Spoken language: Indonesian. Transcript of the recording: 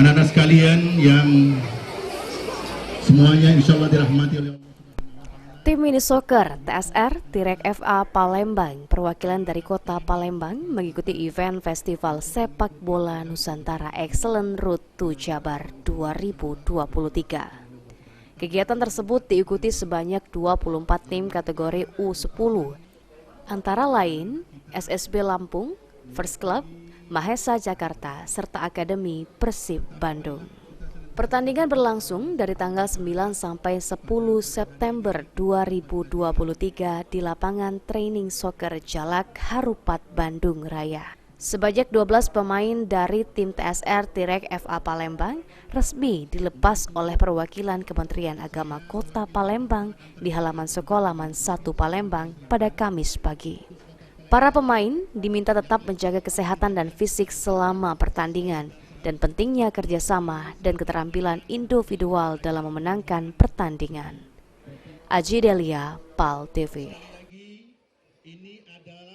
Anak-anak sekalian yang semuanya insya Allah dirahmati oleh Allah. Tim mini soccer TSR Tirek FA Palembang perwakilan dari kota Palembang mengikuti event Festival Sepak Bola Nusantara Excellent Road to Jabar 2023. Kegiatan tersebut diikuti sebanyak 24 tim kategori U10, antara lain SSB Lampung, First Club, Mahesa Jakarta, serta Akademi Persib Bandung. Pertandingan berlangsung dari tanggal 9 sampai 10 September 2023 di lapangan training soccer Jalak Harupat Bandung Raya. Sebanyak 12 pemain dari tim TSR Tirek FA Palembang resmi dilepas oleh perwakilan Kementerian Agama Kota Palembang di halaman sekolah Man 1 Palembang pada Kamis pagi. Para pemain diminta tetap menjaga kesehatan dan fisik selama pertandingan dan pentingnya kerjasama dan keterampilan individual dalam memenangkan pertandingan. Aji Delia, PAL TV.